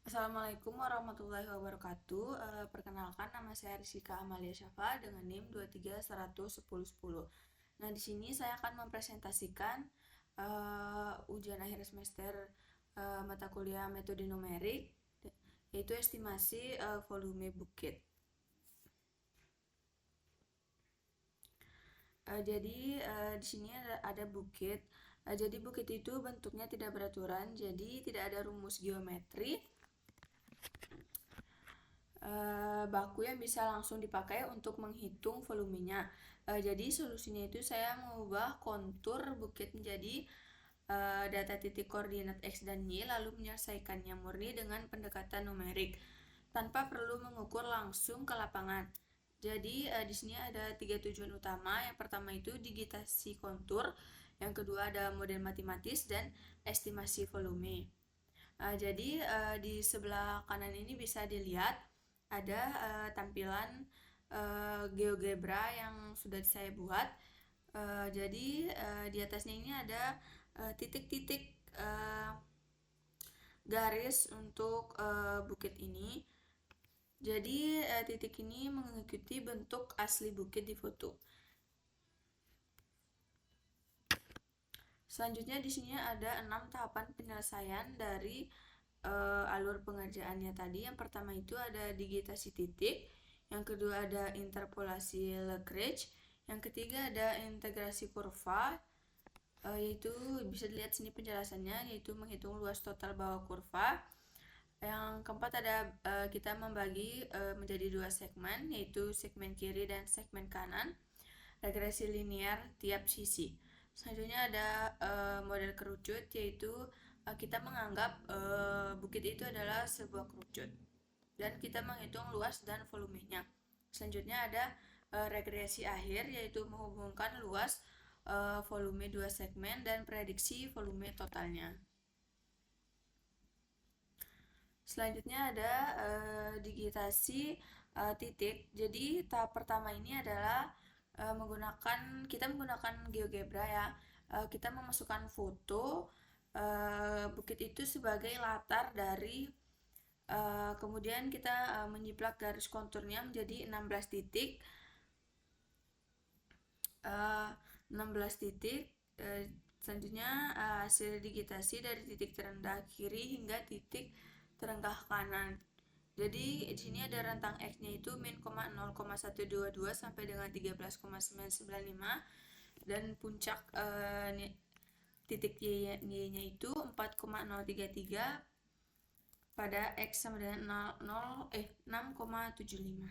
Assalamualaikum warahmatullahi wabarakatuh. Perkenalkan, nama saya Rizka Amalia Syafa dengan NIM 231001010. Nah, di sini saya akan mempresentasikan ujian akhir semester mata kuliah metode numerik, yaitu estimasi volume bukit. Jadi di sini ada bukit. Jadi bukit itu bentuknya tidak beraturan, jadi tidak ada rumus geometri baku yang bisa langsung dipakai untuk menghitung volumenya. Jadi solusinya itu saya mengubah kontur bukit menjadi data titik koordinat X dan Y, lalu menyelesaikannya murni dengan pendekatan numerik tanpa perlu mengukur langsung ke lapangan. Jadi di sini ada 3 tujuan utama. Yang pertama itu digitasi kontur, yang kedua ada model matematis, dan estimasi volume. Jadi di sebelah kanan ini bisa dilihat ada tampilan GeoGebra yang sudah saya buat. Jadi di atasnya ini ada titik-titik garis untuk bukit ini. Jadi titik ini mengikuti bentuk asli bukit di foto. Selanjutnya di sini ada 6 tahapan penyelesaian dari alur pengerjaannya tadi. Yang pertama itu ada digitasi titik, yang kedua ada interpolasi Lagrange, yang ketiga ada integrasi kurva, yaitu bisa dilihat sini penjelasannya, yaitu menghitung luas total bawah kurva. Yang keempat ada kita membagi menjadi 2 segmen, yaitu segmen kiri dan segmen kanan, regresi linear tiap sisi. Selanjutnya ada model kerucut, yaitu kita menganggap bukit itu adalah sebuah kerucut dan kita menghitung luas dan volumenya. Selanjutnya ada regresi akhir, yaitu menghubungkan luas, volume 2 segmen dan prediksi volume totalnya. Selanjutnya ada digitasi titik. Jadi tahap pertama ini adalah kita menggunakan GeoGebra ya. Kita memasukkan foto bukit itu sebagai latar dari kemudian kita menjiplak garis konturnya menjadi 16 titik. 16 titik. Selanjutnya hasil digitasi dari titik terendah kiri hingga titik terendah kanan. Jadi di sini ada rentang X-nya itu min 0,122 sampai dengan 13,995 dan puncak titik Y-nya itu 4,033 pada X sama dengan 6,75.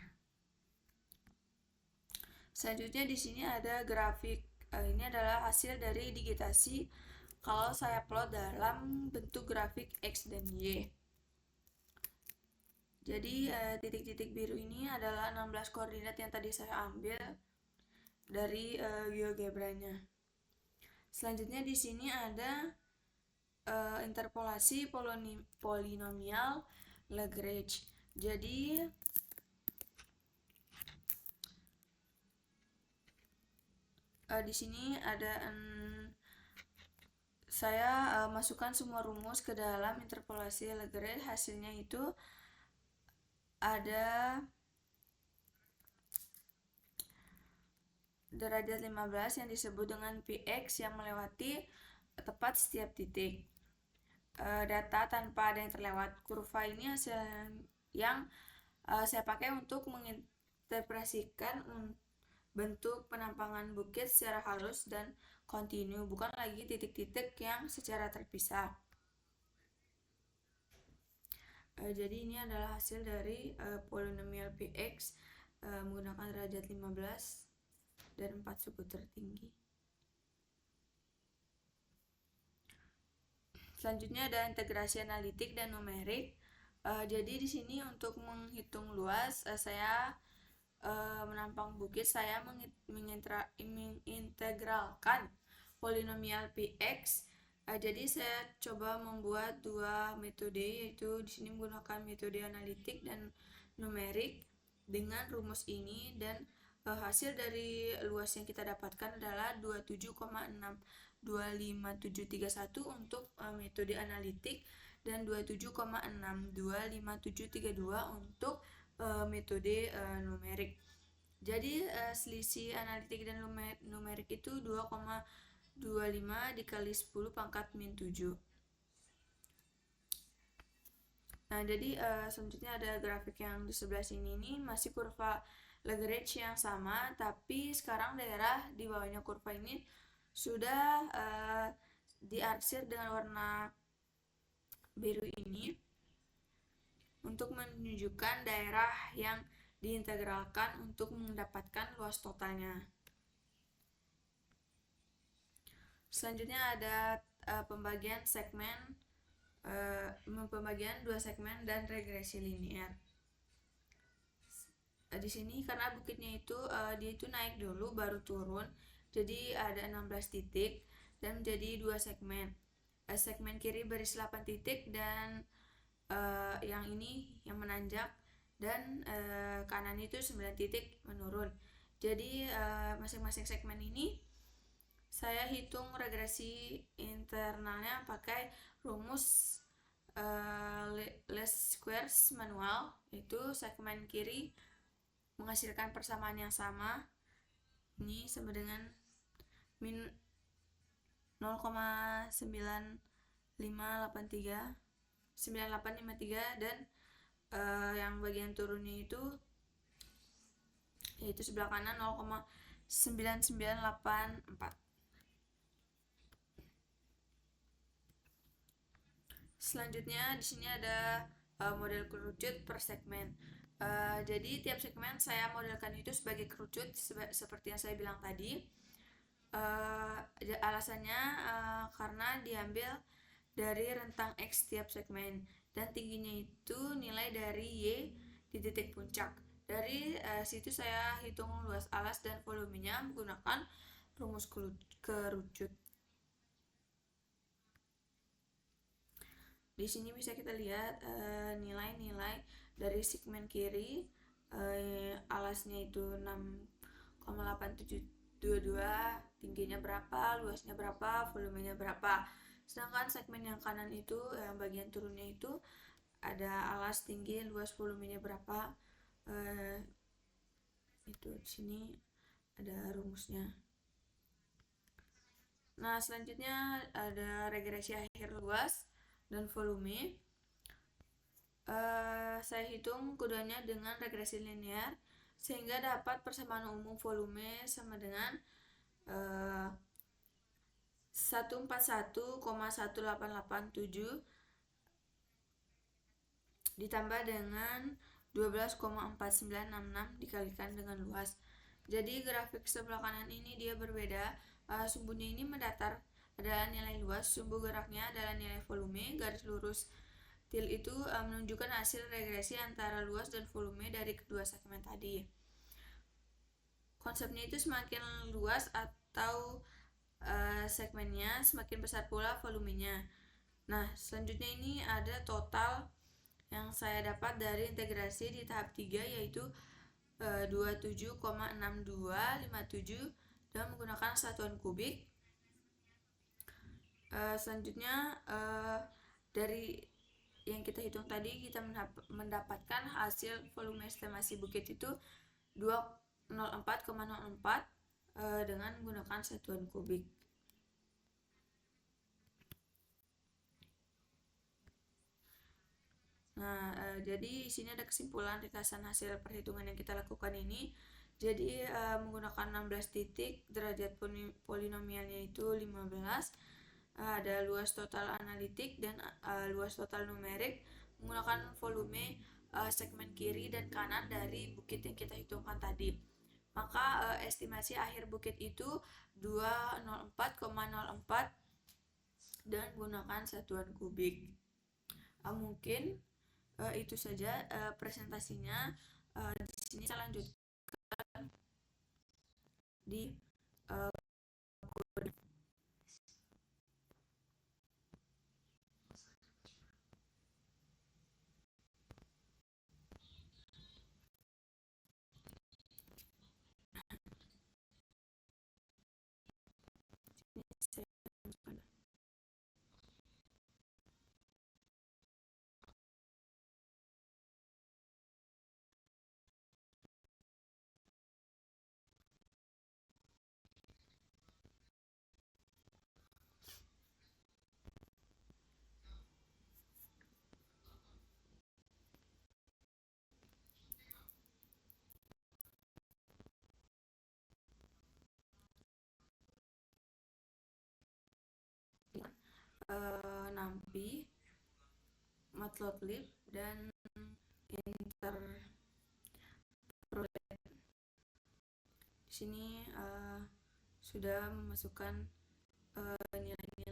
Selanjutnya di sini ada grafik. Ini adalah hasil dari digitasi kalau saya plot dalam bentuk grafik X dan Y. Jadi titik-titik biru ini adalah 16 koordinat yang tadi saya ambil dari GeoGebra-nya. Selanjutnya di sini ada interpolasi polinomial Lagrange. Jadi di sini ada saya masukkan semua rumus ke dalam interpolasi Lagrange. Hasilnya itu ada derajat 15 yang disebut dengan Px yang melewati tepat setiap titik. Data tanpa ada yang terlewat. Kurva ini hasil yang saya pakai untuk menginterpretasikan bentuk penampangan bukit secara halus dan kontinu, bukan lagi titik-titik yang secara terpisah. Jadi ini adalah hasil dari polinomial Px menggunakan derajat 15 dan 4 suku tertinggi. Selanjutnya ada integrasi analitik dan numerik. Jadi di sini untuk menghitung luas, saya menampang bukit, saya mengintegralkan polinomial Px. Jadi saya coba membuat 2 metode, yaitu di sini menggunakan metode analitik dan numerik dengan rumus ini, dan hasil dari luas yang kita dapatkan adalah 27,625731 untuk metode analitik dan 27,625732 untuk metode numerik. Jadi selisih analitik dan numerik itu 2,25 dikali 10 pangkat min 7. Nah, jadi selanjutnya ada grafik yang di sebelah sini, ini masih kurva Lagrange yang sama, tapi sekarang daerah di bawahnya kurva ini sudah diarsir dengan warna biru ini untuk menunjukkan daerah yang diintegralkan untuk mendapatkan luas totalnya. Selanjutnya ada pembagian segmen, pembagian dua segmen dan regresi linear. Di sini karena bukitnya itu dia itu naik dulu baru turun, jadi ada 16 titik dan menjadi dua segmen. Segmen kiri berisi 8 titik dan yang ini yang menanjak, dan kanan itu 9 titik menurun. Jadi masing-masing segmen ini saya hitung regresi internalnya pakai rumus least squares manual, yaitu segmen kiri menghasilkan persamaan yang sama, ini sama dengan min 0,9853 dan yang bagian turunnya itu yaitu sebelah kanan 0,9984. Selanjutnya di sini ada model kerucut per segmen. Jadi tiap segmen saya modelkan itu sebagai kerucut seperti yang saya bilang tadi. Alasannya karena diambil dari rentang X tiap segmen dan tingginya itu nilai dari Y di titik puncak. Dari situ saya hitung luas alas dan volumenya menggunakan rumus kerucut. Di sini bisa kita lihat nilai-nilai dari segmen kiri, alasnya itu 6,8722, tingginya berapa, luasnya berapa, volumenya berapa. Sedangkan segmen yang kanan itu yang bagian turunnya itu ada alas, tinggi, luas, volumenya berapa. Itu di sini ada rumusnya. Nah, selanjutnya ada regresi akhir luas dan volume. Saya hitung keduanya dengan regresi linear sehingga dapat persamaan umum volume sama dengan 141,1887 ditambah dengan 12,4966 dikalikan dengan luas. Jadi grafik sebelah kanan ini dia berbeda. Sumbunya ini mendatar adalah nilai luas, sumbu geraknya adalah nilai volume. Garis lurus til itu menunjukkan hasil regresi antara luas dan volume dari kedua segmen tadi. Konsepnya itu semakin luas atau segmennya semakin besar pula volumenya. Nah, selanjutnya ini ada total yang saya dapat dari integrasi di tahap 3, yaitu 27,6257 dan menggunakan satuan kubik. Selanjutnya dari yang kita hitung tadi kita mendapatkan hasil volume estimasi bukit itu 204,04 dengan menggunakan satuan kubik. Nah, jadi di sini ada kesimpulan ringkasan hasil perhitungan yang kita lakukan ini. Jadi menggunakan 16 titik, derajat polinomialnya itu 15. Ada luas total analitik dan luas total numerik, menggunakan volume segmen kiri dan kanan dari bukit yang kita hitungkan tadi. Maka estimasi akhir bukit itu 204,04 dan gunakan satuan kubik. Mungkin itu saja presentasinya. Di sini saya lanjutkan di NumPy, Matplotlib, dan Interpolate. Di sini sudah memasukkan nilai-nilai